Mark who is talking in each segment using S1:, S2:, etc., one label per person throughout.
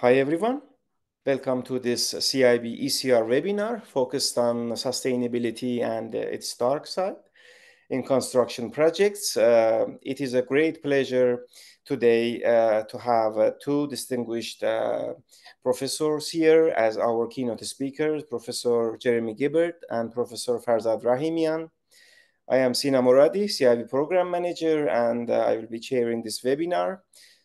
S1: Hi everyone, welcome to this CIB ECR webinar focused on sustainability and its dark side in construction projects. It is a great pleasure today to have two distinguished professors here as our keynote speakers, Professor Jeremy Gibberd and Professor Farzad Rahimian. I am Sina Moradi, CIB Program Manager, and I will be chairing this webinar.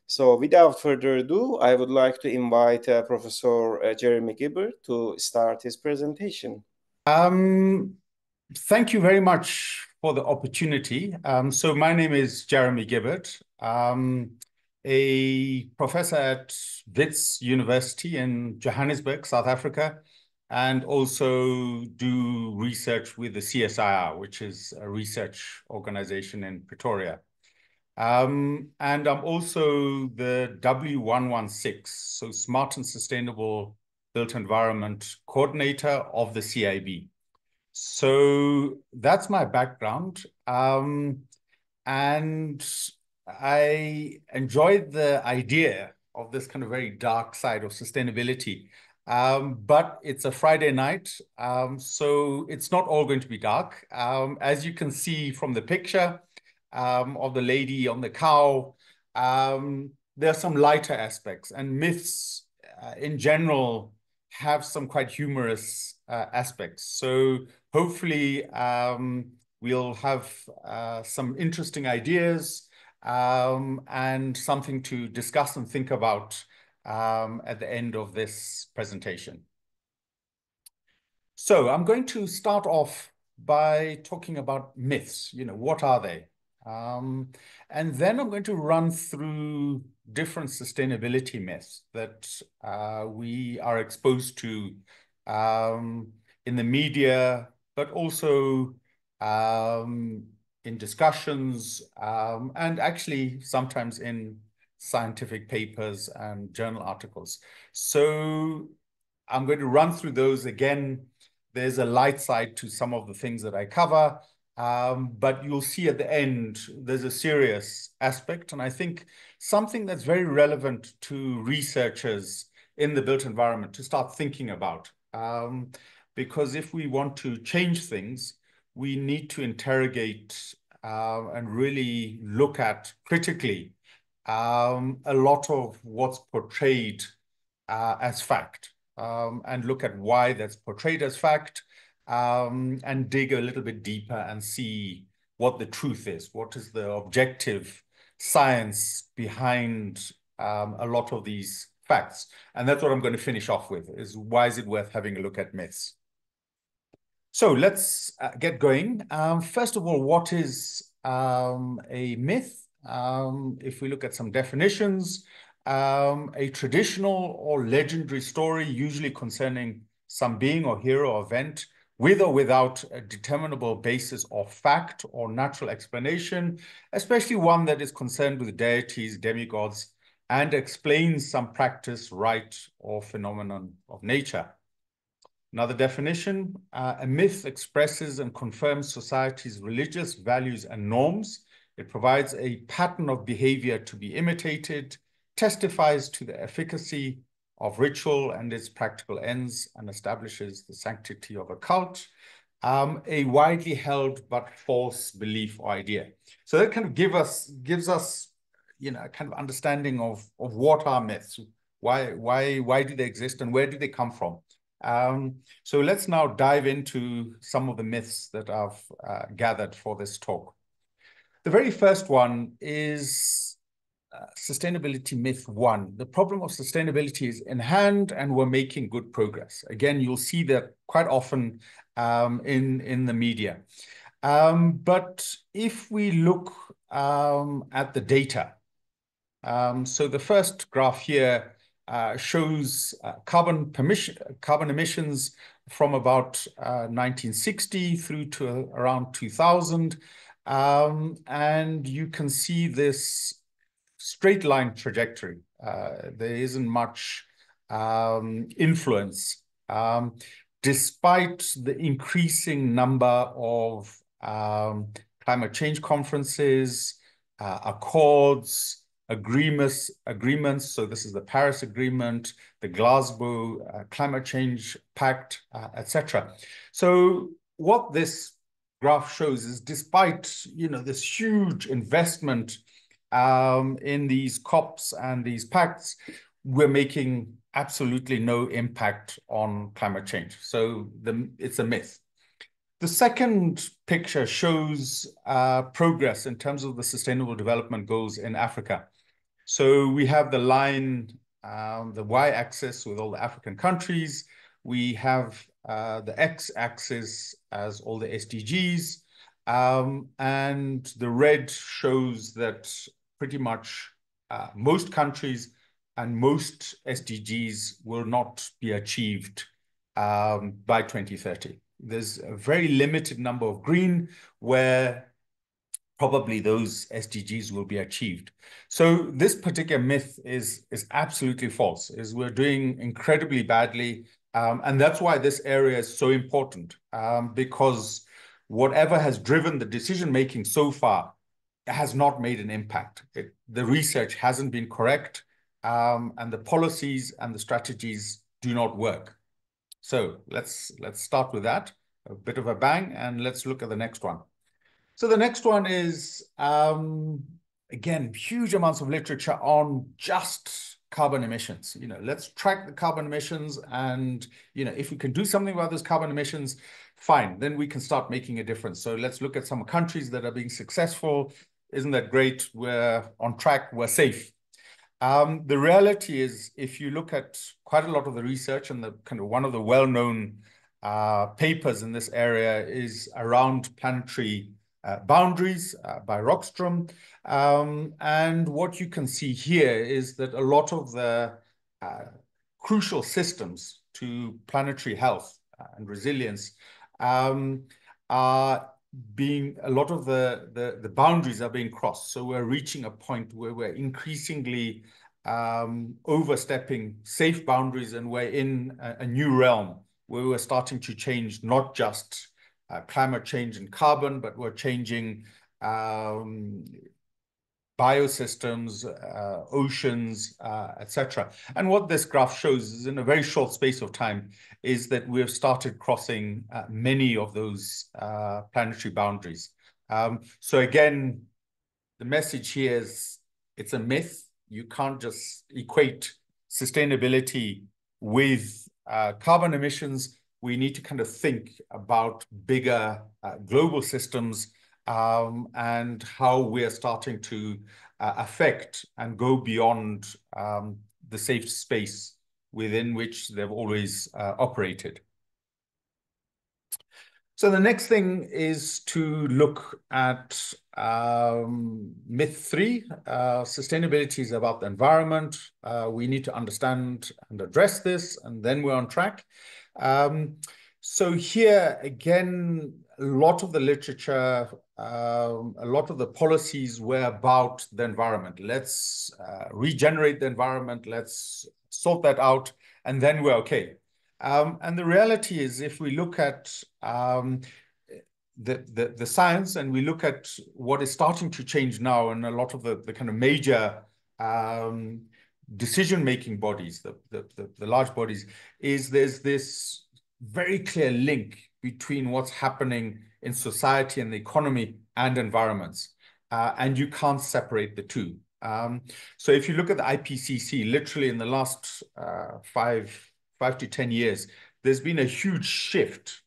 S1: So without further ado, I would like to invite Professor Jeremy Gibberd to start his presentation.
S2: Thank you very much for the opportunity. So my name is Jeremy Gibberd, a professor at Wits University in Johannesburg, South Africa, and also do research with the CSIR, which is a research organization in Pretoria. And I'm also the W116, so Smart and Sustainable Built Environment Coordinator of the CIB. So that's my background. And I enjoyed the idea of this kind of very dark side of sustainability. But it's a Friday night, so it's not all going to be dark. As you can see from the picture of the lady on the cow, there are some lighter aspects, and myths in general have some quite humorous aspects. So hopefully we'll have some interesting ideas and something to discuss and think about at the end of this presentation. So I'm going to start off by talking about myths. What are they? And then I'm going to run through different sustainability myths that we are exposed to in the media, but also in discussions and actually sometimes in scientific papers and journal articles. So I'm going to run through those again. There's a light side to some of the things that I cover, but you'll see at the end, there's a serious aspect. And I think something that's very relevant to researchers in the built environment to start thinking about. Because if we want to change things, we need to interrogate and really look at critically a lot of what's portrayed as fact. And look at why that's portrayed as fact, and dig a little bit deeper and see what the truth is. What is the objective science behind a lot of these facts? And that's what I'm going to finish off with, is why is it worth having a look at myths? So let's get going. First of all, what is a myth? If we look at some definitions, a traditional or legendary story, usually concerning some being or hero or event, with or without a determinable basis of fact or natural explanation, especially one that is concerned with deities, demigods, and explains some practice, rite, or phenomenon of nature. Another definition, a myth expresses and confirms society's religious values and norms. It provides a pattern of behavior to be imitated, testifies to the efficacy of ritual and its practical ends, and establishes the sanctity of a cult, a widely held but false belief or idea. So that kind of gives us, a kind of understanding of what are myths, why do they exist, and where do they come from? So let's now dive into some of the myths that I've gathered for this talk. The very first one is sustainability myth one. The problem of sustainability is in hand and we're making good progress. Again, you'll see that quite often in the media. But if we look at the data, so the first graph here shows carbon emissions from about 1960 through to around 2000. And you can see this straight line trajectory. There isn't much influence, despite the increasing number of climate change conferences, accords, agreements. So this is the Paris Agreement, the Glasgow Climate Change Pact, etc. So what this graph shows is, despite this huge investment in these COPs and these pacts, we're making absolutely no impact on climate change. So it's a myth. The second picture shows progress in terms of the Sustainable Development Goals in Africa. So we have the line, the y-axis with all the African countries. We have the x-axis as all the SDGs. And the red shows that pretty much most countries and most SDGs will not be achieved by 2030. There's a very limited number of green where probably those SDGs will be achieved. So this particular myth is absolutely false, is we're doing incredibly badly. And that's why this area is so important, because whatever has driven the decision-making so far has not made an impact. The research hasn't been correct, and the policies and the strategies do not work. So let's start with that, a bit of a bang, and let's look at the next one. So the next one is, again, huge amounts of literature on just carbon emissions. Let's track the carbon emissions, and if we can do something about those carbon emissions, fine, then we can start making a difference. So let's look at some countries that are being successful. Isn't that great? We're on track, we're safe. The reality is, if you look at quite a lot of the research, and the kind of one of the well-known papers in this area is around planetary boundaries by Rockstrom. And what you can see here is that a lot of the crucial systems to planetary health and resilience are being, a lot of the boundaries are being crossed. So we're reaching a point where we're increasingly overstepping safe boundaries, and we're in a new realm where we're starting to change not just climate change and carbon, but we're changing biosystems, oceans, etc. And what this graph shows is, in a very short space of time, is that we've started crossing many of those planetary boundaries. So again, the message here is, it's a myth. You can't just equate sustainability with carbon emissions. We need to kind of think about bigger global systems and how we're starting to affect and go beyond the safe space within which they've always operated. So the next thing is to look at myth 3. Sustainability is about the environment. We need to understand and address this, and then we're on track. So here, again, a lot of the literature, a lot of the policies were about the environment. Let's regenerate the environment. Let's sort that out, and then we're okay. And the reality is, if we look at the science, and we look at what is starting to change now, and a lot of the kind of major decision-making bodies, the large bodies, is there's this very clear link between what's happening in society and the economy and environments. And you can't separate the two. So if you look at the IPCC, literally in the last 5 to 10 years, there's been a huge shift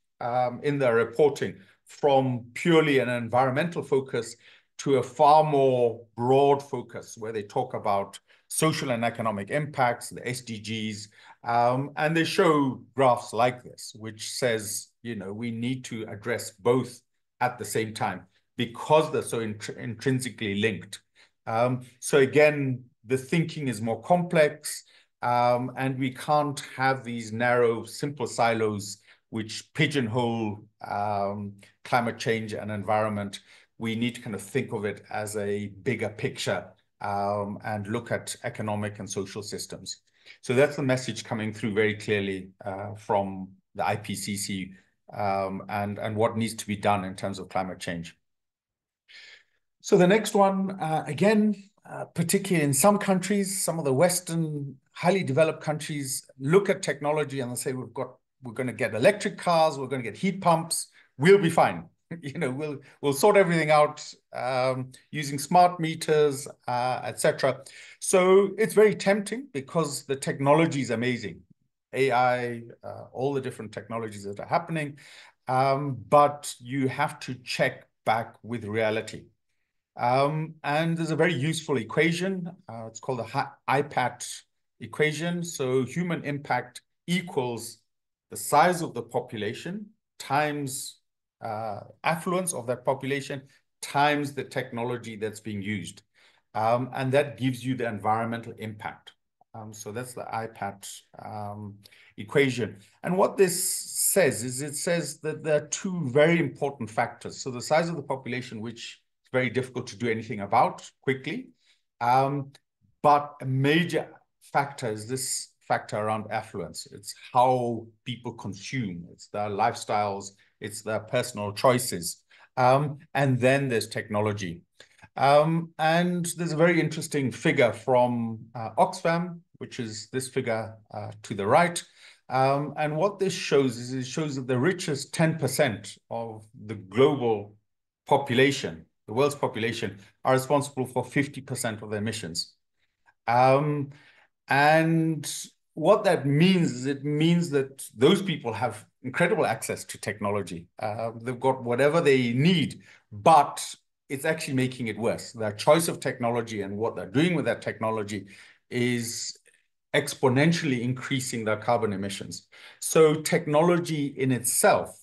S2: in their reporting from purely an environmental focus to a far more broad focus, where they talk about social and economic impacts, the SDGs, and they show graphs like this, which says, we need to address both at the same time because they're so intrinsically linked. So again, the thinking is more complex, and we can't have these narrow, simple silos which pigeonhole climate change and environment. We need to kind of think of it as a bigger picture and look at economic and social systems. So that's the message coming through very clearly from the IPCC and what needs to be done in terms of climate change. So the next one, again, particularly in some countries, some of the Western highly developed countries look at technology and they say, we're going to get electric cars, we're going to get heat pumps, we'll be fine. We'll sort everything out using smart meters, etc. So it's very tempting because the technology is amazing. AI, all the different technologies that are happening, but you have to check back with reality. And there's a very useful equation. It's called the IPAT equation. So human impact equals the size of the population times affluence of that population times the technology that's being used. And that gives you the environmental impact. So that's the IPAT equation. And what this says is it says that there are two very important factors. So the size of the population, which is very difficult to do anything about quickly. But a major factor is this factor around affluence. It's how people consume. It's their lifestyles. It's their personal choices. And then there's technology. And there's a very interesting figure from Oxfam, which is this figure to the right. And what this shows is it shows that the richest 10% of the global population, the world's population, are responsible for 50% of the emissions. And what that means is it means that those people have incredible access to technology. They've got whatever they need, but it's actually making it worse. Their choice of technology and what they're doing with that technology is exponentially increasing their carbon emissions. So technology in itself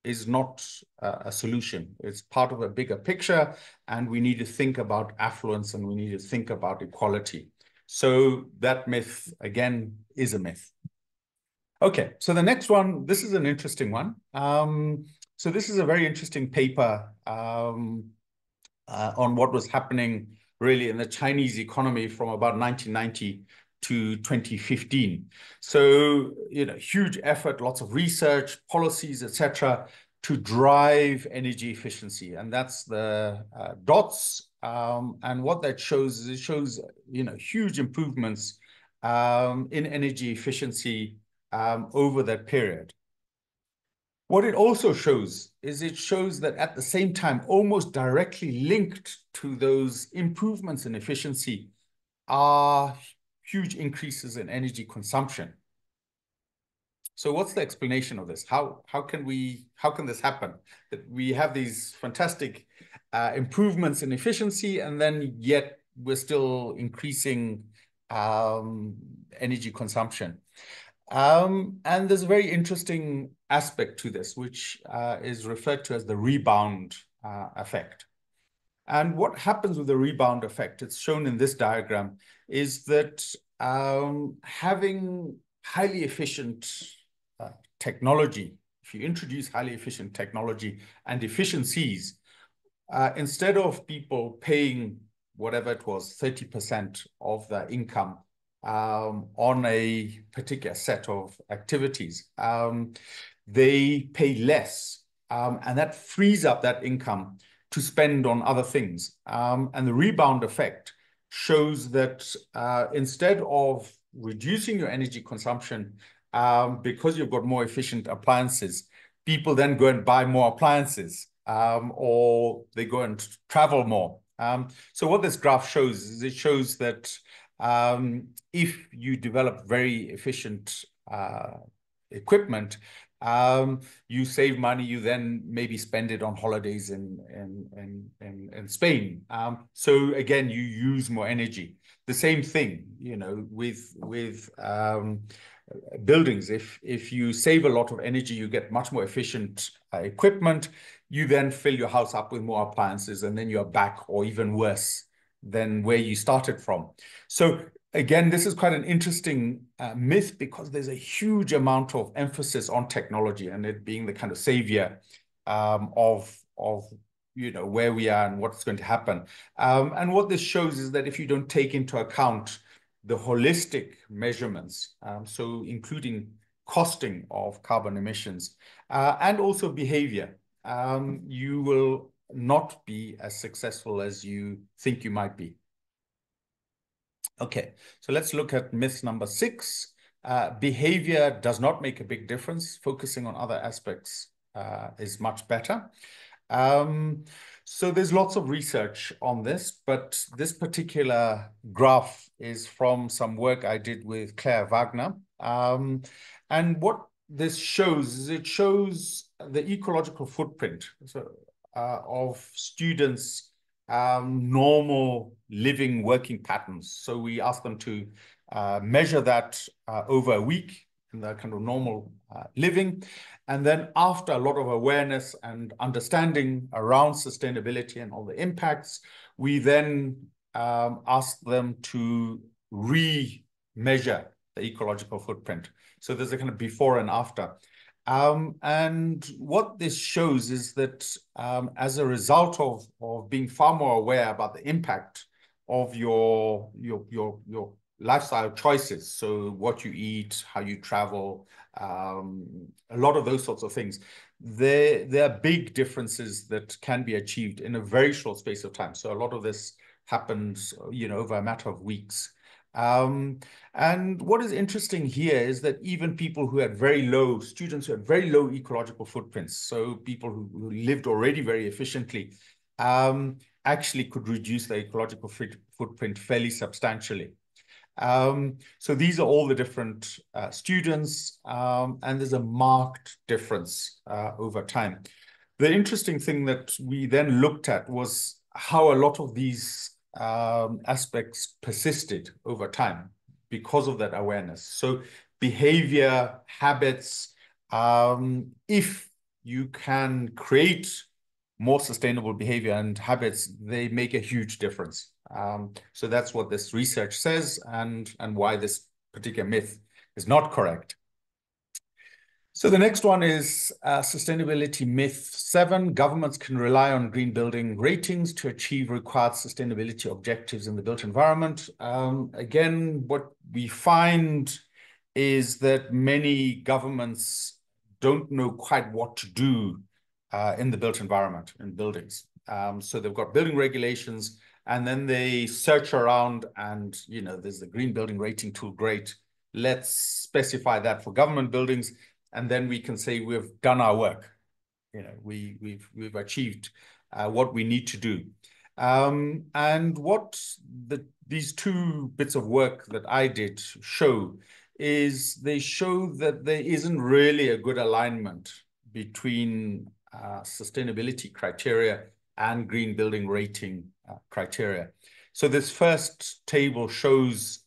S2: is not a solution. It's part of a bigger picture, and we need to think about affluence and we need to think about equality. So that myth, again, is a myth. Okay, so the next one, this is an interesting one. So this is a very interesting paper on what was happening really in the Chinese economy from about 1990 to 2015. So, huge effort, lots of research, policies, etc., to drive energy efficiency. And that's the dots. And what that shows is it shows, huge improvements in energy efficiency over that period. What it also shows is it shows that at the same time, almost directly linked to those improvements in efficiency are huge increases in energy consumption. So what's the explanation of this? How can this happen? That we have these fantastic improvements in efficiency, and then yet we're still increasing energy consumption. And there's a very interesting aspect to this, which is referred to as the rebound effect. And what happens with the rebound effect, it's shown in this diagram, is that having highly efficient technology, if you introduce highly efficient technology and efficiencies, instead of people paying whatever it was, 30% of their income on a particular set of activities, they pay less. And that frees up that income to spend on other things. And the rebound effect shows that instead of reducing your energy consumption because you've got more efficient appliances, people then go and buy more appliances or they go and travel more. So what this graph shows is it shows that if you develop very efficient equipment, you save money, you then maybe spend it on holidays in Spain. So again, you use more energy. The same thing, with buildings. If you save a lot of energy, you get much more efficient equipment. You then fill your house up with more appliances, and then you're back, or even worse, than where you started from. So again, this is quite an interesting myth because there's a huge amount of emphasis on technology and it being the kind of savior of where we are and what's going to happen. And what this shows is that if you don't take into account the holistic measurements, so including costing of carbon emissions and also behavior, you will not be as successful as you think you might be. Okay, so let's look at myth number 6. Behavior does not make a big difference. Focusing on other aspects is much better. So there's lots of research on this, but this particular graph is from some work I did with Claire Wagner. And what this shows is it shows the ecological footprint of students' normal living working patterns. So we ask them to measure that over a week in their kind of normal living. And then after a lot of awareness and understanding around sustainability and all the impacts, we then ask them to re-measure the ecological footprint. So there's a kind of before and after. And what this shows is that as a result of being far more aware about the impact of your lifestyle choices, so what you eat, how you travel, a lot of those sorts of things, there are big differences that can be achieved in a very short space of time. So a lot of this happens, over a matter of weeks. And what is interesting here is that even people who had students who had very low ecological footprints, so people who lived already very efficiently, actually could reduce their ecological footprint fairly substantially. So these are all the different students, and there's a marked difference over time. The interesting thing that we then looked at was how a lot of these aspects persisted over time because of that awareness. So behavior, habits, if you can create more sustainable behavior and habits, they make a huge difference. So that's what this research says and why this particular myth is not correct. So the next one is sustainability myth 7. Governments can rely on green building ratings to achieve required sustainability objectives in the built environment. Again, what we find is that many governments don't know quite what to do in the built environment, in buildings. So they've got building regulations, and then they search around and, there's the green building rating tool, great. Let's specify that for government buildings. And then we can say we've done our work. We've achieved what we need to do. And what these two bits of work that I did show is they show that there isn't really a good alignment between sustainability criteria and green building rating criteria. So this first table shows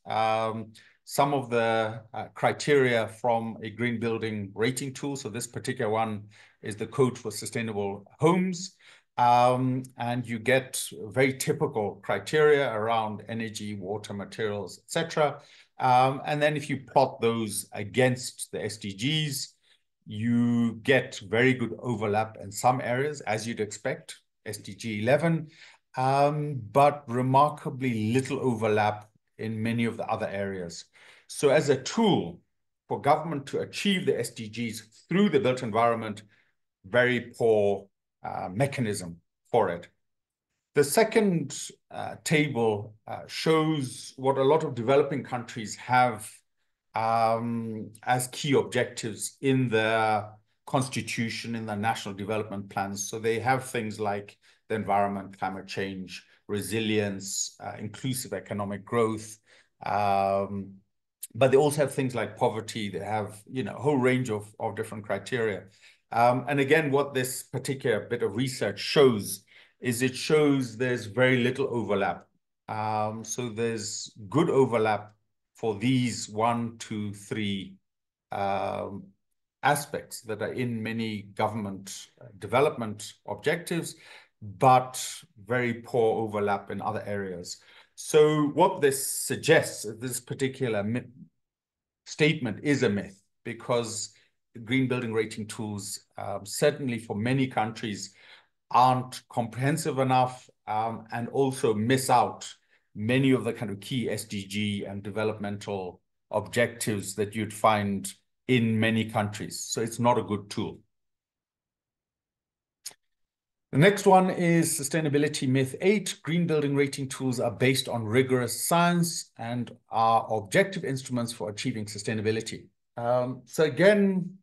S2: some of the criteria from a green building rating tool. So this particular one is the Code for Sustainable Homes. And you get very typical criteria around energy, water, materials, etc. And then if you plot those against the SDGs, you get very good overlap in some areas, as you'd expect, SDG 11, but remarkably little overlap in many of the other areas. So as a tool for government to achieve the SDGs through the built environment, very poor mechanism for it. The second table shows what a lot of developing countries have as key objectives in their constitution, in their national development plans. So they have things like the environment, climate change, resilience, inclusive economic growth, but they also have things like poverty. They have, a whole range of different criteria. And again, what this particular bit of research shows is it shows there's very little overlap. So there's good overlap for these 1, 2, 3 aspects that are in many government development objectives, but very poor overlap in other areas. So what this suggests, this particular statement is a myth, because green building rating tools, certainly for many countries, aren't comprehensive enough and also miss out many of the kind of key SDG and developmental objectives that you'd find in many countries. So it's not a good tool. The next one is sustainability myth 8. Green building rating tools are based on rigorous science and are objective instruments for achieving sustainability. So again,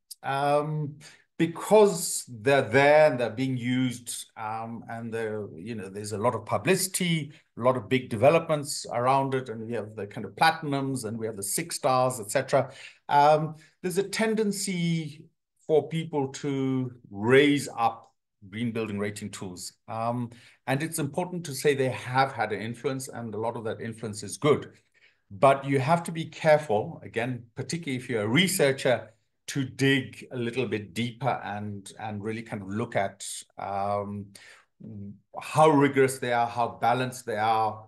S2: because they're there and they're being used, and there's a lot of publicity, a lot of big developments around it, and we have the kind of platinums and we have the 6 stars, etc. There's a tendency for people to raise up green building rating tools. And it's important to say they have had an influence, and a lot of that influence is good. But you have to be careful, again, particularly if you're a researcher, to dig a little bit deeper and really kind of look at how rigorous they are, how balanced they are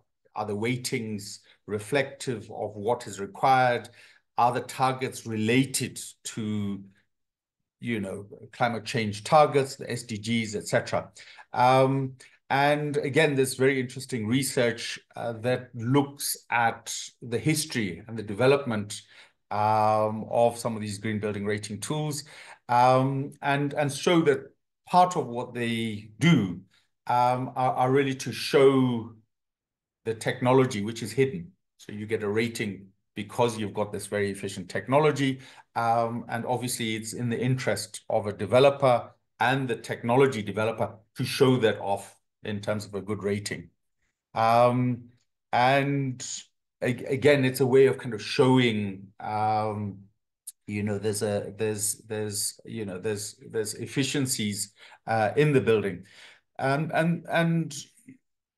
S2: the weightings reflective of what is required, are the targets related to climate change targets, the SDGs, etc. And again, there's very interesting research that looks at the history and the development of some of these green building rating tools, and show that part of what they do are really to show the technology which is hidden. So you get a rating because you've got this very efficient technology. And obviously it's in the interest of a developer and the technology developer to show that off in terms of a good rating. And again, it's a way of kind of showing, there's efficiencies in the building. And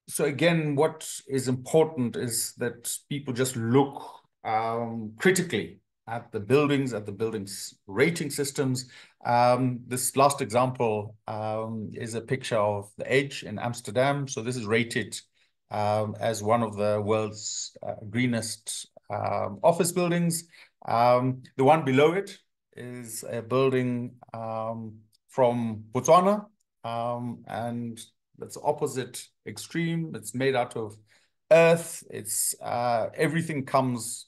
S2: so again, what is important is that people just look critically at the buildings rating systems. This last example is a picture of the Edge in Amsterdam. So this is rated as one of the world's greenest office buildings. The one below it is a building from Botswana, and that's opposite extreme. It's made out of earth. It's everything comes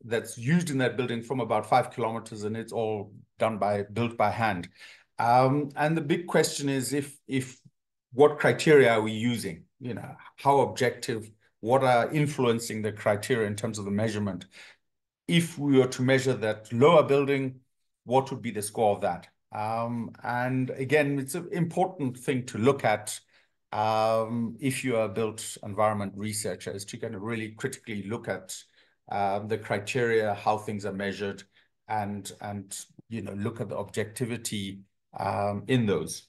S2: that's used in that building from about 5 kilometers, and it's all built by hand. And the big question is if what criteria are we using? How objective, what are influencing the criteria in terms of the measurement? If we were to measure that lower building, what would be the score of that? And again, it's an important thing to look at if you are a built environment researcher, is to kind of really critically look at the criteria, how things are measured, and look at the objectivity in those.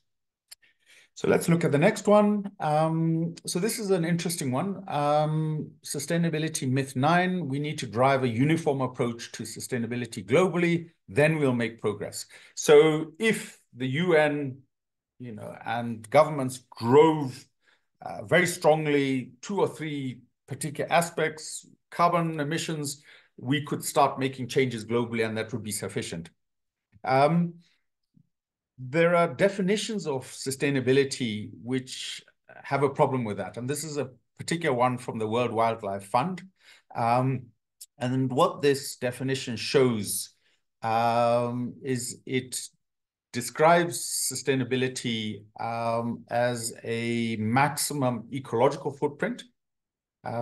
S2: So let's look at the next one. So this is an interesting one. Sustainability myth 9, we need to drive a uniform approach to sustainability globally, then we'll make progress. So if the UN, and governments drove very strongly 2 or 3 particular aspects, carbon emissions, we could start making changes globally, and that would be sufficient. There are definitions of sustainability which have a problem with that. And this is a particular one from the World Wildlife Fund. And what this definition shows is it describes sustainability as a maximum ecological footprint.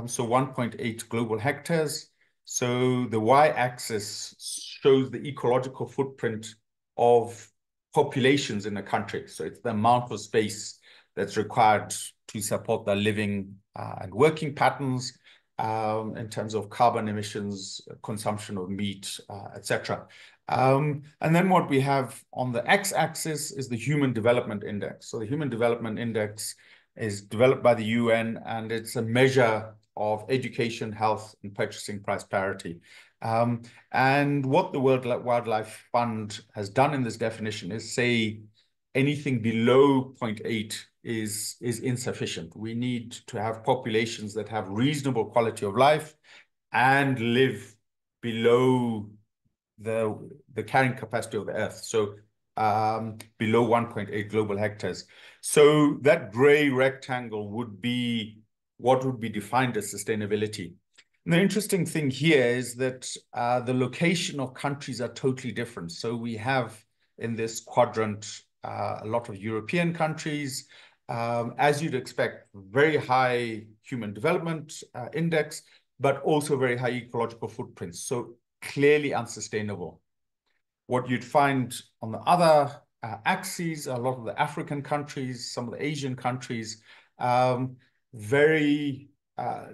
S2: So 1.8 global hectares. So the y-axis shows the ecological footprint of populations in a country. So it's the amount of space that's required to support their living and working patterns in terms of carbon emissions, consumption of meat, etc. And then what we have on the x-axis is the Human Development Index. So the Human Development Index is developed by the UN, and it's a measure of education, health, and purchasing price parity. And what the World Wildlife Fund has done in this definition is say anything below 0.8 is insufficient. We need to have populations that have reasonable quality of life and live below the carrying capacity of the Earth. So below 1.8 global hectares. So that gray rectangle would be what would be defined as sustainability. And the interesting thing here is that the location of countries are totally different. So we have in this quadrant a lot of European countries, as you'd expect, very high human development index, but also very high ecological footprints. So clearly unsustainable. What you'd find on the other axes, a lot of the African countries, some of the Asian countries, very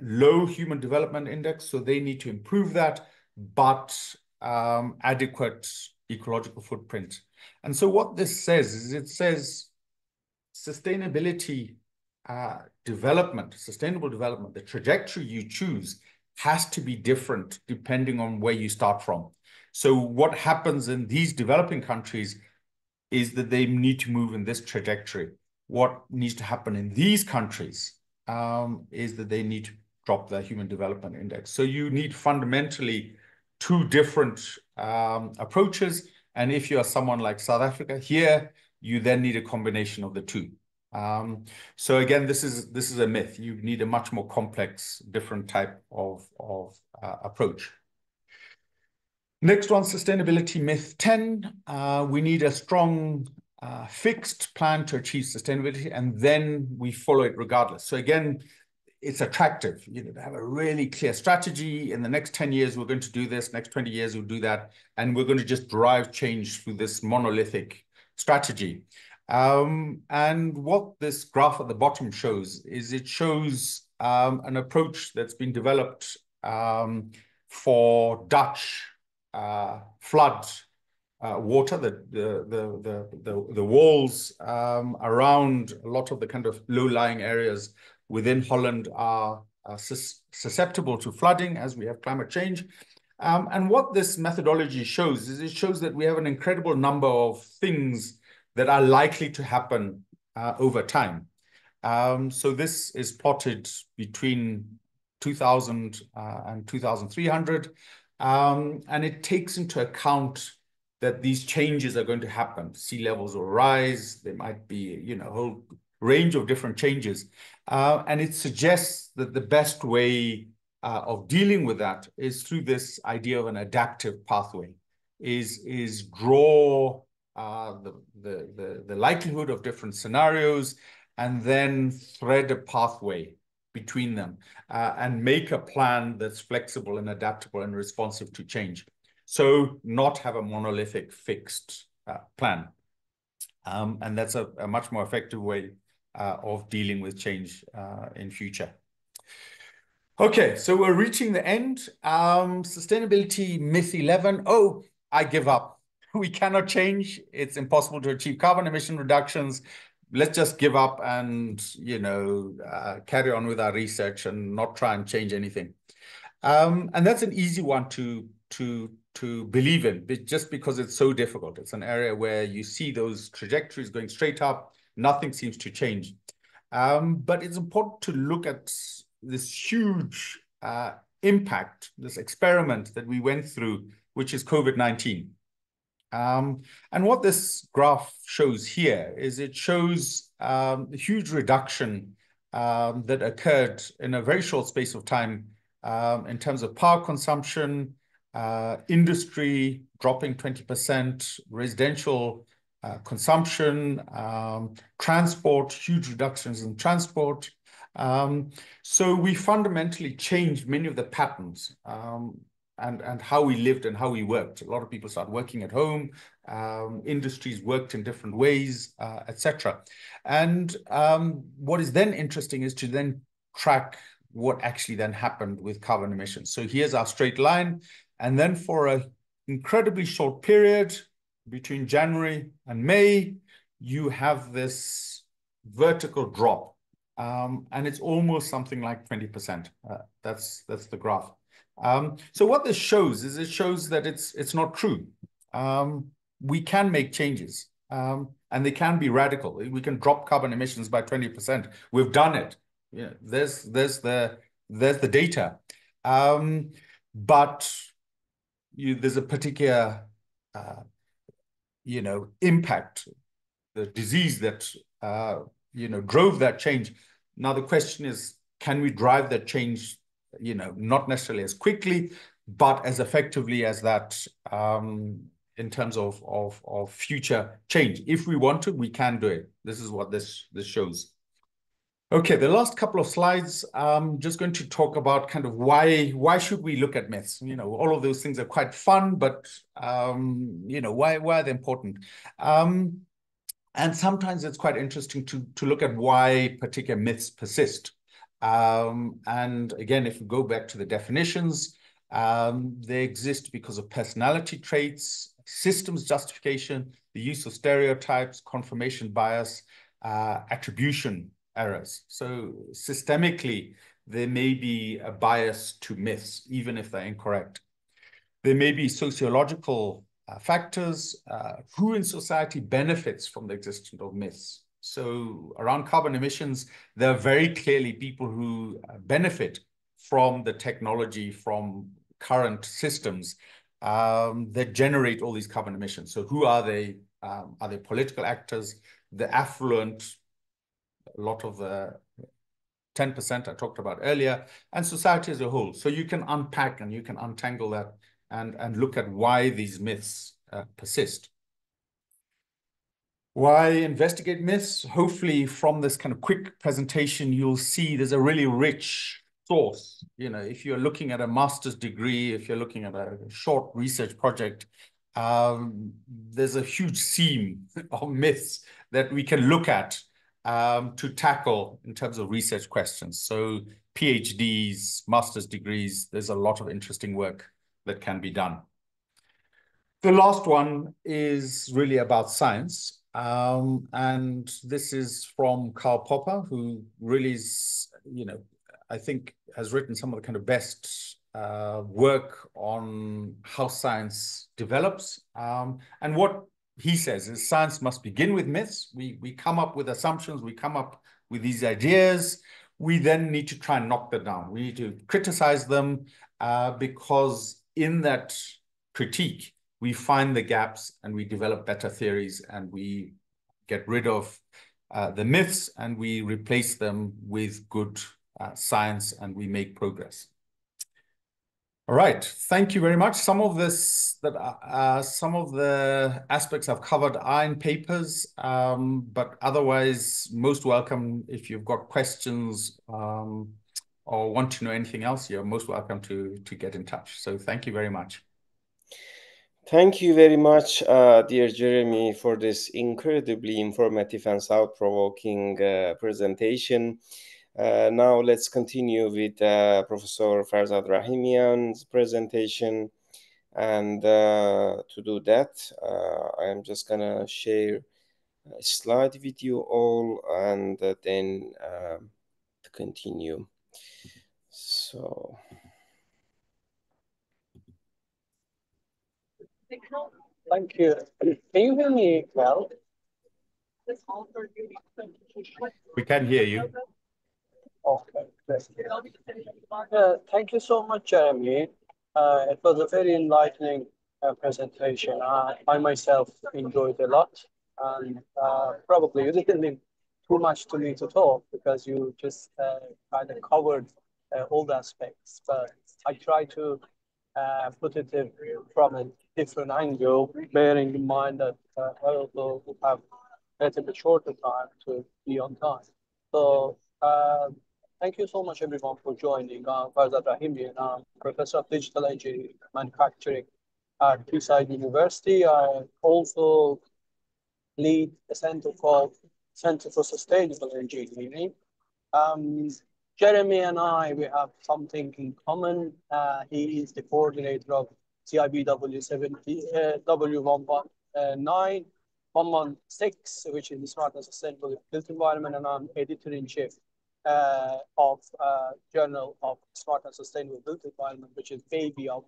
S2: low human development index, so they need to improve that, but adequate ecological footprint. And so what this says is it says sustainability development, sustainable development, the trajectory you choose has to be different depending on where you start from. So what happens in these developing countries is that they need to move in this trajectory. What needs to happen in these countries is that they need to drop their human development index. So you need fundamentally two different approaches. And if you are someone like South Africa here, you then need a combination of the two. So again, this is a myth. You need a much more complex, different type of approach. Next one, sustainability myth 10. We need a strong fixed plan to achieve sustainability, and then we follow it regardless. So again, it's attractive, to have a really clear strategy. In the next 10 years, we're going to do this. Next 20 years, we'll do that. And we're going to just drive change through this monolithic strategy. And what this graph at the bottom shows is it shows an approach that's been developed for Dutch flood water. The walls around a lot of the kind of low-lying areas within Holland are susceptible to flooding as we have climate change. And what this methodology shows is it shows that we have an incredible number of things that are likely to happen over time. So this is plotted between 2000 and 2300. And it takes into account that these changes are going to happen. Sea levels will rise. There might be, a whole range of different changes. And it suggests that the best way of dealing with that is through this idea of an adaptive pathway, is draw the likelihood of different scenarios and then thread a pathway between them and make a plan that's flexible and adaptable and responsive to change. So not have a monolithic fixed plan. And that's a much more effective way of dealing with change in future. Okay, so we're reaching the end. Sustainability myth 11. Oh, I give up. We cannot change. It's impossible to achieve carbon emission reductions. Let's just give up and, carry on with our research and not try and change anything. And that's an easy one to believe in, just because it's so difficult. It's an area where you see those trajectories going straight up. Nothing seems to change. But it's important to look at this huge impact, this experiment that we went through, which is COVID-19. And what this graph shows here is it shows the huge reduction that occurred in a very short space of time in terms of power consumption, industry dropping 20%, residential consumption, transport, huge reductions in transport. So we fundamentally changed many of the patterns and how we lived and how we worked. A lot of people started working at home, industries worked in different ways, etc. And what is then interesting is to then track what actually then happened with carbon emissions. So here's our straight line. And then for an incredibly short period between January and May, you have this vertical drop. And it's almost something like 20%. That's the graph. So what this shows is it shows that it's not true. We can make changes, and they can be radical. We can drop carbon emissions by 20%. We've done it. There's the data, but there's a particular impact, the disease that drove that change. Now the question is, can we drive that change? Not necessarily as quickly, but as effectively as that in terms of future change. If we want to, we can do it. This is what this shows. Okay, the last couple of slides, I'm just going to talk about kind of why should we look at myths? You know, all of those things are quite fun, but you know, why are they important? And sometimes it's quite interesting to look at why particular myths persist. And again, if we go back to the definitions, they exist because of personality traits, systems justification, the use of stereotypes, confirmation bias, attribution errors. So systemically, there may be a bias to myths, even if they're incorrect. There may be sociological factors. Who in society benefits from the existence of myths? So around carbon emissions, there are very clearly people who benefit from the technology, from current systems that generate all these carbon emissions. So who are they? Are they political actors, the affluent, a lot of the 10% I talked about earlier, and society as a whole? So you can unpack and you can untangle that and look at why these myths persist. Why investigate myths? Hopefully from this kind of quick presentation, you'll see there's a really rich source. You know, if you're looking at a master's degree, if you're looking at a short research project, there's a huge seam of myths that we can look at to tackle in terms of research questions. So PhDs, master's degrees, there's a lot of interesting work that can be done. The last one is really about science. And this is from Karl Popper, who really is, you know, I think has written some of the kind of best work on how science develops. And what he says is science must begin with myths. We come up with assumptions, we come up with these ideas. We then need to try and knock them down. We need to criticize them because in that critique, we find the gaps and we develop better theories and we get rid of the myths and we replace them with good science and we make progress. All right, thank you very much. Some of some of the aspects I've covered are in papers, but otherwise, most welcome if you've got questions or want to know anything else, you're most welcome to get in touch. So thank you very much.
S1: Thank you very much, dear Jeremy, for this incredibly informative and thought-provoking presentation. Now let's continue with Professor Farzad Rahimian's presentation. And to do that, I am just gonna share a slide with you all and then to continue. So.
S3: Thank you. Can you hear me well?
S2: We can hear you.
S3: Okay, great. Thank you so much, Jeremy. It was a very enlightening presentation. I myself enjoyed a lot, and probably you didn't leave too much to me to talk because you just kind of covered all the aspects. But I try to put it from a different angle, bearing in mind that I also have a little bit shorter time to be on time. So thank you so much, everyone, for joining. Farzad Rahimian, I'm Professor of Digital Engineering and Manufacturing at Teesside University. I also lead a center called Center for Sustainable Engineering. Jeremy and I, we have something in common. He is the coordinator of CIBW70, W119, 116, which is the Smart and Sustainable Built Environment, and I'm editor-in-chief of Journal of Smart and Sustainable Built Environment, which is baby of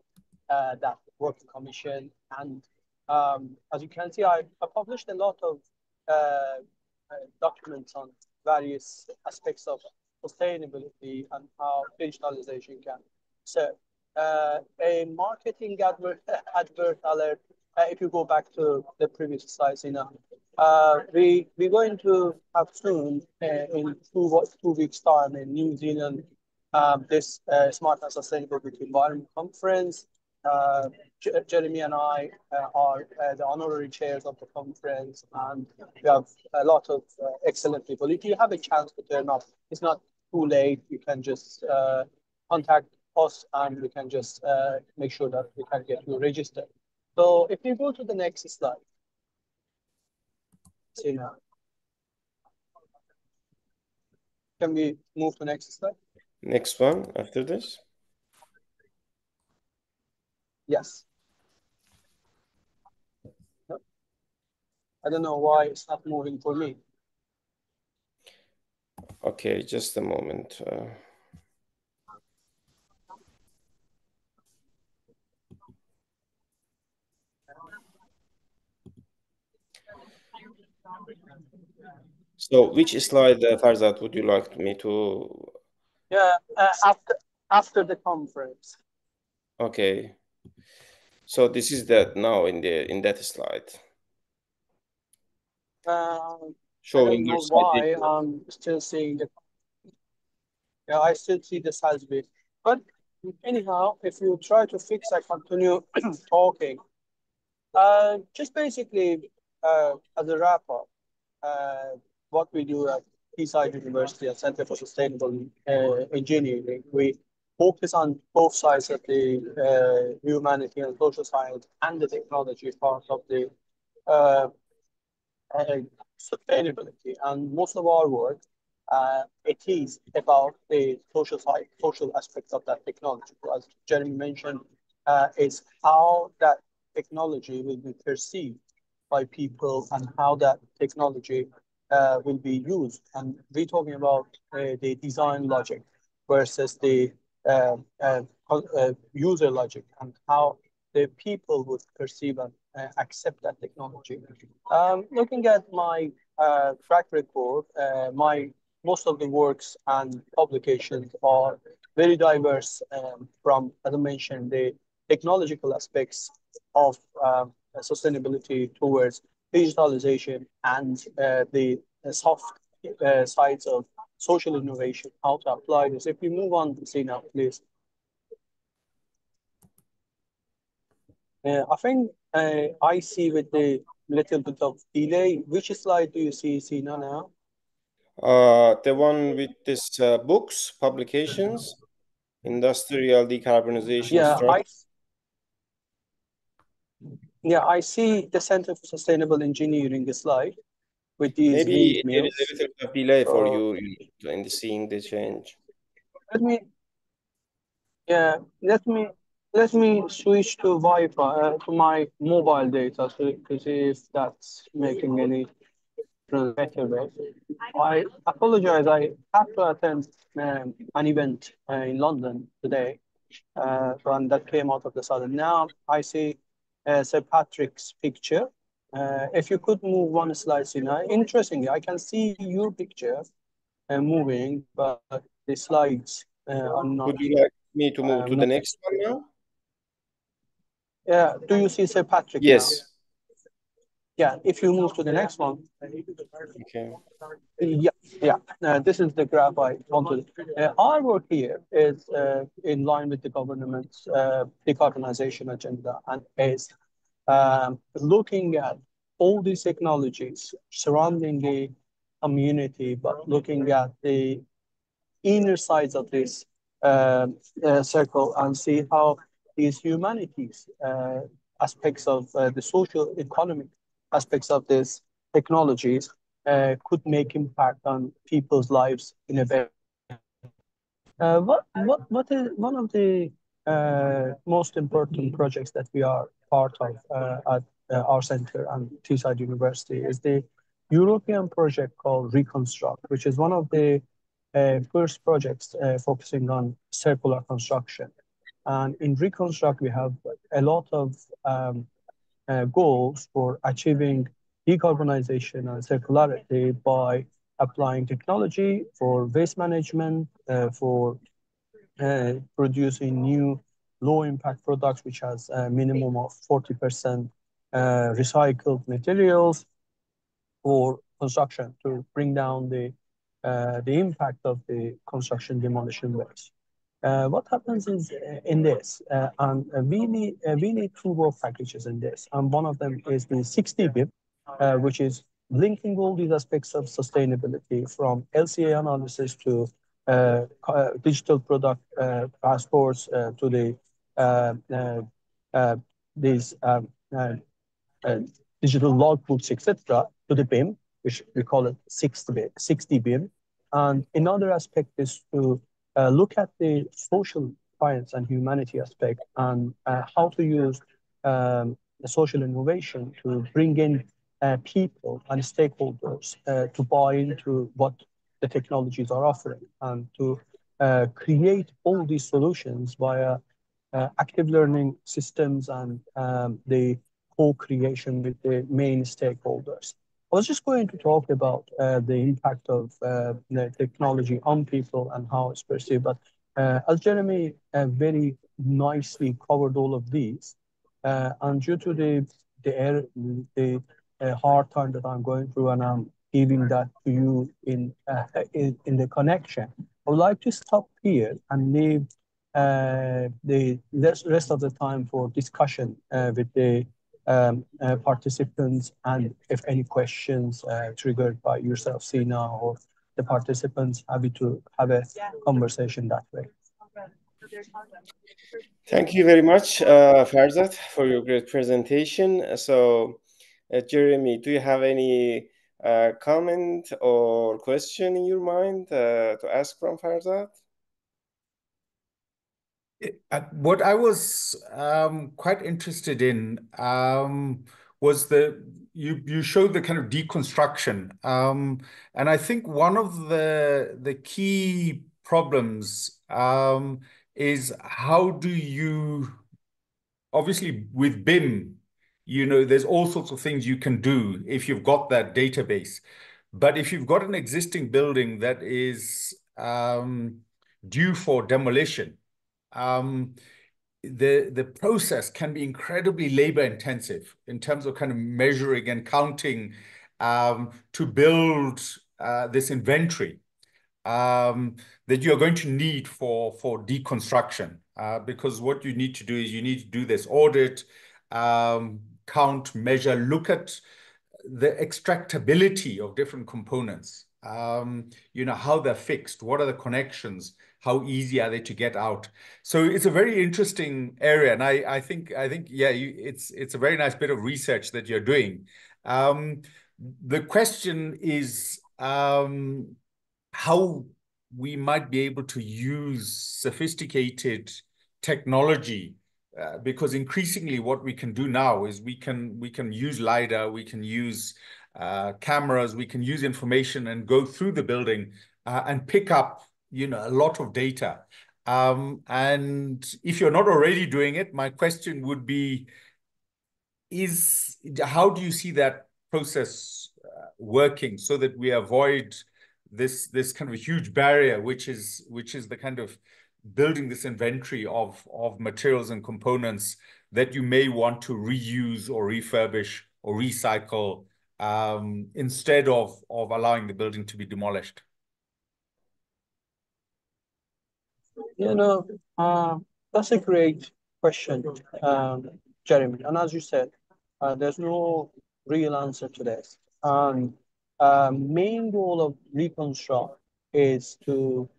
S3: that working commission. And as you can see, I published a lot of documents on various aspects of sustainability and how digitalization can serve. A marketing advert alert. If you go back to the previous slide, Sina, we're going to have soon in two weeks' time in New Zealand this Smart and Sustainable Environment Conference. Jeremy and I are the honorary chairs of the conference, and we have a lot of excellent people. If you have a chance to turn up, it's not too late. You can just contact us, and we can just make sure that we can get you registered. So if you go to the next slide, Sina, can we move to the next slide?
S1: Next one after this.
S3: Yes. No. I don't know why it's not moving for me.
S1: Okay, just a moment. So which slide, Farzad, would you like me to?
S3: Yeah, after the conference.
S1: Okay. So this is that now in that slide.
S3: I
S1: Showing
S3: don't
S1: your
S3: know why
S1: citation.
S3: I'm still seeing the. Yeah, I still see the size bit. But anyhow, if you try to fix, I continue talking. Just basically, as a wrap up, what we do at Teesside University at Center for Sustainable Engineering, we focus on both sides of the humanity and social science and the technology part of the uh, uh, sustainability. And most of our work, it is about the social side, social aspects of that technology. As Jeremy mentioned, is how that technology will be perceived by people and how that technology will be used. And we're talking about the design logic versus the uh, uh, user logic and how the people would perceive and accept that technology. Looking at my track record, my most of the works and publications are very diverse from, as I mentioned, the technological aspects of sustainability towards digitalization and the soft sides of social innovation, how to apply this. If we move on to Sina, please. I think I see with the little bit of delay. Which slide do you see, Sina, now?
S1: The one with this books, publications, industrial decarbonization
S3: Yeah,
S1: strategy.
S3: I see the Center for Sustainable Engineering slide with these
S1: Maybe there is a
S3: windmills.
S1: little bit of delay for
S3: So
S1: you in seeing the change.
S3: let me, yeah, let me switch to Wi-Fi to my mobile data to see if that's making any better way. I apologize. I have to attend an event in London today, and that came out of the sudden. Now I see Sir Patrick's picture. If you could move one slide, Sina. Interestingly, I can see your picture moving, but the slides are not.
S1: Would you like me to move to the
S3: Not.
S1: next one now?
S3: Yeah. Do you see Sir Patrick now?
S1: Yes.
S3: Yeah. If you move to the next one.
S1: Okay.
S3: Yeah. This is the graph I wanted. Our work here is in line with the government's decarbonization agenda and is looking at all these technologies surrounding the community, but looking at the inner sides of this circle and see how these humanities aspects of the social economic aspects of these technologies could make impact on people's lives in a better. What is one of the most important projects that we are part of at our center and Teesside University is the European project called Reconstruct, which is one of the first projects focusing on circular construction. And in Reconstruct, we have a lot of goals for achieving decarbonization and circularity by applying technology for waste management, for producing new low impact products, which has a minimum of 40% recycled materials for construction to bring down the impact of the construction demolition waste. What happens is in this, and we need two work packages in this, and one of them is the 60 BIP, which is linking all these aspects of sustainability from LCA analysis to digital product passports to the uh, uh, uh, these uh, digital logbooks, etc., to the BIM, which we call it 60 BIM. And another aspect is to look at the social science and humanity aspect and how to use the social innovation to bring in people and stakeholders to buy into what the technologies are offering and to create all these solutions via active learning systems and the co-creation with the main stakeholders. I was just going to talk about the impact of the technology on people and how it's perceived, but as Jeremy very nicely covered all of these, and due to the hard time that I'm going through, and I'm giving that to you in the connection, I would like to stop here and leave the rest of the time for discussion with the participants, and if any questions triggered by yourself, Sina, or the participants, happy to have a conversation that way.
S1: Thank you very much, Farzad, for your great presentation. So, Jeremy, do you have any comment or question in your mind to ask from Farzad?
S2: What I was quite interested in was you showed the kind of deconstruction, and I think one of the key problems is how do you, obviously with BIM, there's all sorts of things you can do if you've got that database, but if you've got an existing building that is due for demolition, the process can be incredibly labor intensive in terms of kind of measuring and counting to build this inventory that you're going to need for deconstruction. Because what you need to do is you need to do this audit, count, measure, look at the extractability of different components. How they're fixed, what are the connections, how easy are they to get out? So it's a very interesting area, and I think yeah, it's a very nice bit of research that you're doing. The question is how we might be able to use sophisticated technology, because increasingly what we can do now is we can use LiDAR, we can use cameras, we can use information and go through the building and pick up a lot of data. And if you're not already doing it, my question would be, how do you see that process working so that we avoid this kind of a huge barrier, which is the kind of building this inventory of materials and components that you may want to reuse or refurbish or recycle instead of allowing the building to be demolished?
S3: That's a great question, Jeremy. And as you said, there's no real answer to this. And main goal of Reconstruct is to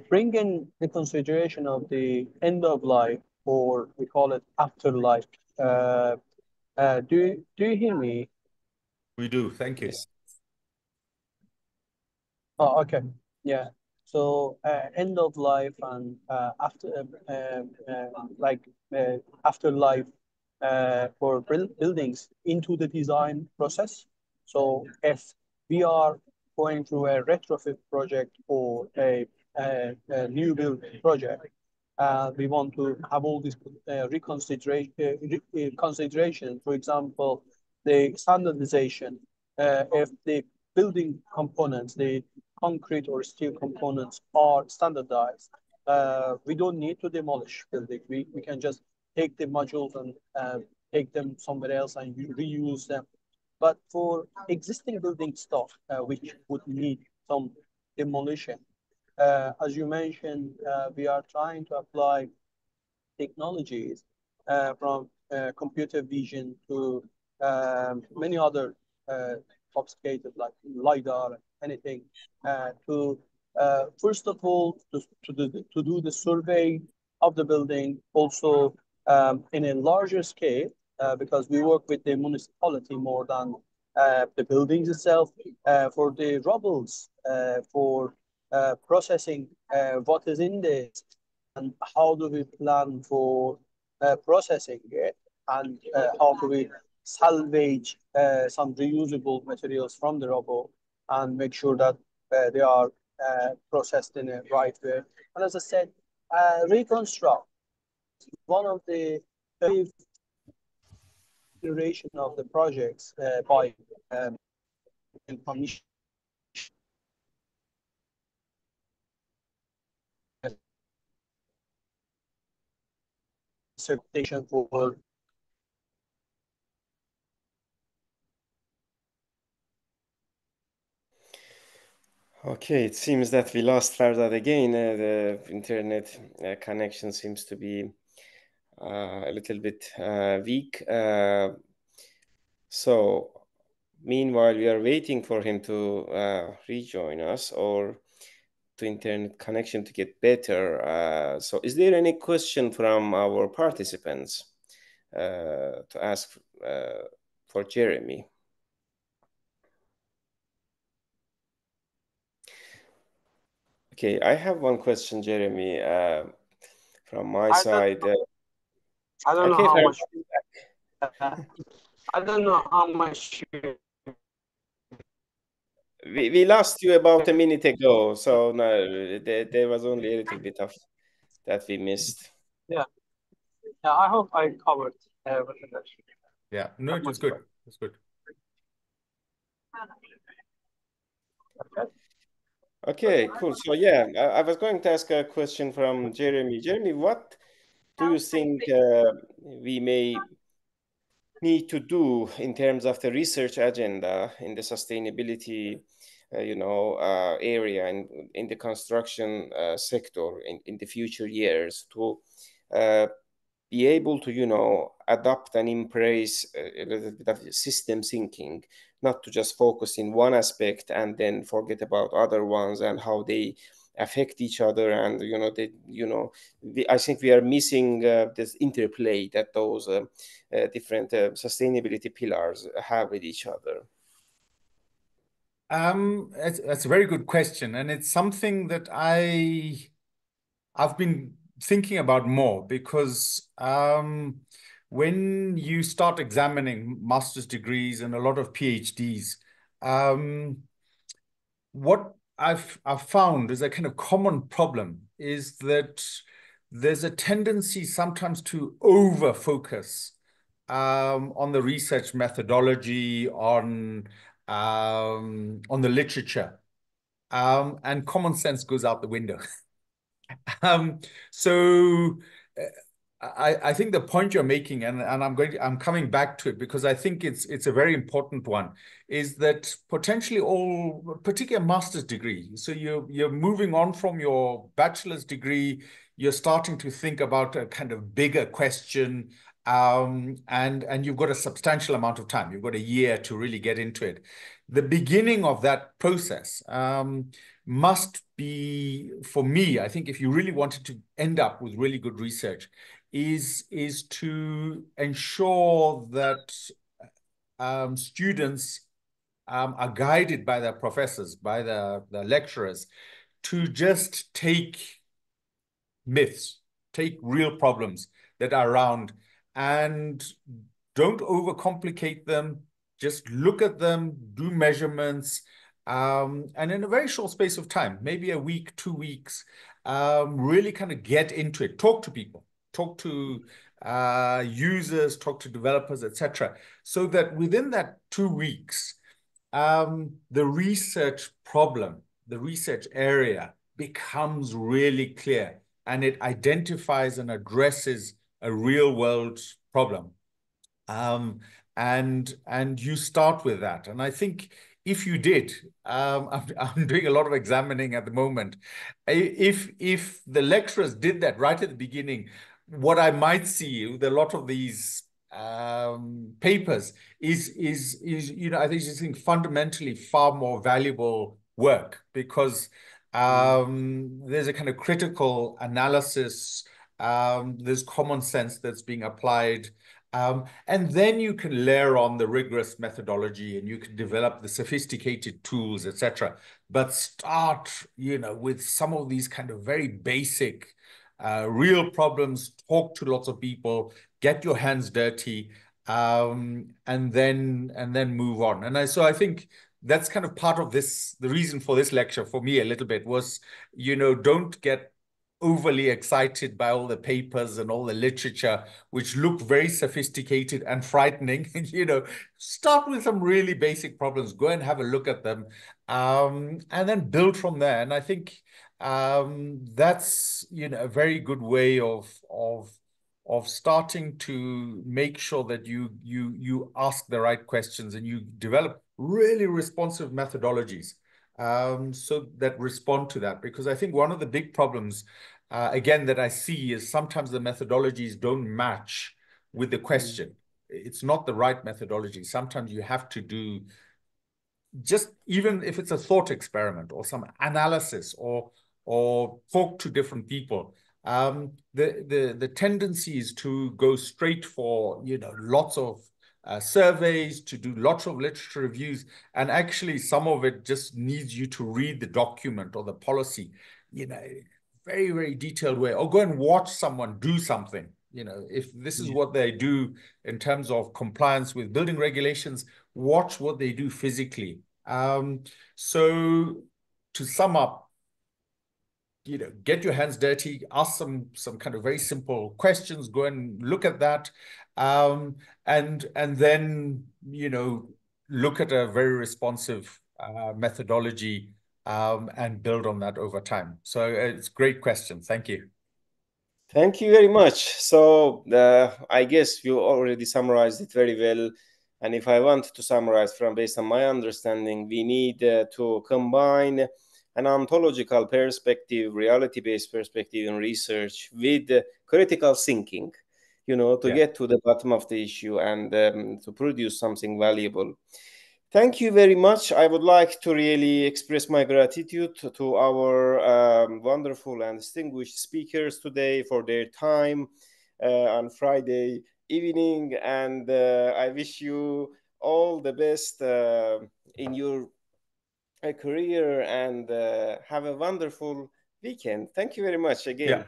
S3: bring in the consideration of the end of life, or we call it afterlife. Do you hear me?
S2: We do. Thank you.
S1: Yes.
S3: Oh, okay. Yeah. So end of life and afterlife for buildings into the design process. So if we are going through a retrofit project or a new build project, we want to have all these consideration. For example, the standardization. If the building components, the concrete or steel components are standardized, we don't need to demolish building. We can just take the modules and take them somewhere else and reuse them. But for existing building stock, which would need some demolition, As you mentioned, we are trying to apply technologies from computer vision to many other sophisticated like LiDAR, anything, to first of all to do the survey of the building, also in a larger scale, because we work with the municipality more than the buildings itself, for the rubbles, for processing what is in this, and how do we plan for processing it, and how do we salvage some reusable materials from the rubble and make sure that they are processed in a right way. And as I said, reconstruct one of the very duration of the projects by commission certification for.
S1: Okay, it seems that we lost Farzad again. The internet connection seems to be a little bit weak. So, meanwhile, we are waiting for him to rejoin us, or to internet connection to get better. So, is there any question from our participants to ask for Jeremy? Okay, I have one question, Jeremy, from my side.
S3: I don't know
S1: Okay,
S3: how
S1: Farzad.
S3: much. I don't know how much.
S1: We lost you about a minute ago, so no, there was only a little bit of that we missed.
S3: Yeah, yeah. I hope I covered everything.
S2: Yeah, no, it was good. It's good.
S1: Okay, cool. So yeah, I was going to ask a question from Jeremy. Jeremy, what do you think we may need to do in terms of the research agenda in the sustainability, area and in the construction sector in the future years to uh, be able to, adapt and embrace a little bit of system thinking, not to just focus in one aspect and then forget about other ones and how they affect each other. And, I think we are missing this interplay that those different sustainability pillars have with each other.
S2: That's a very good question, and it's something that I've been thinking about more, because when you start examining master's degrees and a lot of PhDs, what I've found is a kind of common problem is that there's a tendency sometimes to over focus on the research methodology, on the literature, and common sense goes out the window. So I think the point you're making, and I'm coming back to it because I think it's a very important one, is that potentially particular master's degree. So you're moving on from your bachelor's degree, you're starting to think about a kind of bigger question, and you've got a substantial amount of time. You've got a year to really get into it. The beginning of that process must be, for me, I think if you really wanted to end up with really good research, is to ensure that students are guided by their professors, by the lecturers, to just take myths, take real problems that are around, and don't overcomplicate them. Just look at them, do measurements, and in a very short space of time, maybe a week, 2 weeks, really kind of get into it. Talk to people, talk to users, talk to developers, etc. So that within that 2 weeks, the research problem, the research area becomes really clear, and it identifies and addresses a real world problem. And you start with that. And I think if you did, I'm doing a lot of examining at the moment. If the lecturers did that right at the beginning, what I might see with a lot of these papers is I think fundamentally far more valuable work, because there's a kind of critical analysis, there's common sense that's being applied. And then you can layer on the rigorous methodology, and you can develop the sophisticated tools, etc. But start, with some of these kind of very basic, real problems, talk to lots of people, get your hands dirty, and then move on. And so I think that's kind of part of this. The reason for this lecture for me a little bit was, don't get overly excited by all the papers and all the literature, which look very sophisticated and frightening. Start with some really basic problems, go and have a look at them, and then build from there. And I think that's a very good way of starting to make sure that you ask the right questions, and you develop really responsive methodologies, so that respond to that. Because I think one of the big problems, again, that I see is sometimes the methodologies don't match with the question. It's not the right methodology. Sometimes you have to do, just even if it's a thought experiment or some analysis, or talk to different people. The tendency is to go straight for lots of surveys, to do lots of literature reviews, and actually some of it just needs you to read the document or the policy, very, very detailed way, or go and watch someone do something. If this is what they do in terms of compliance with building regulations, watch what they do physically. So to sum up, get your hands dirty, ask some kind of very simple questions, go and look at that, and then look at a very responsive methodology, and build on that over time. So it's a great question. Thank you.
S1: Thank you very much. So I guess you already summarized it very well. And if I want to summarize based on my understanding, we need to combine an ontological perspective, reality-based perspective in research with critical thinking, to get to the bottom of the issue and to produce something valuable. Thank you very much. I would like to really express my gratitude to our wonderful and distinguished speakers today for their time on Friday evening. And I wish you all the best in your career, and have a wonderful weekend. Thank you very much again.
S2: Yeah.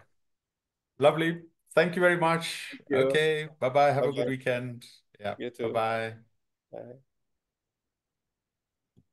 S2: Lovely. Thank you very much.
S1: You.
S2: Okay. Bye-bye. Have
S1: Bye-bye.
S2: a good weekend. Yeah.
S1: You too.
S2: Bye-bye.
S1: Bye.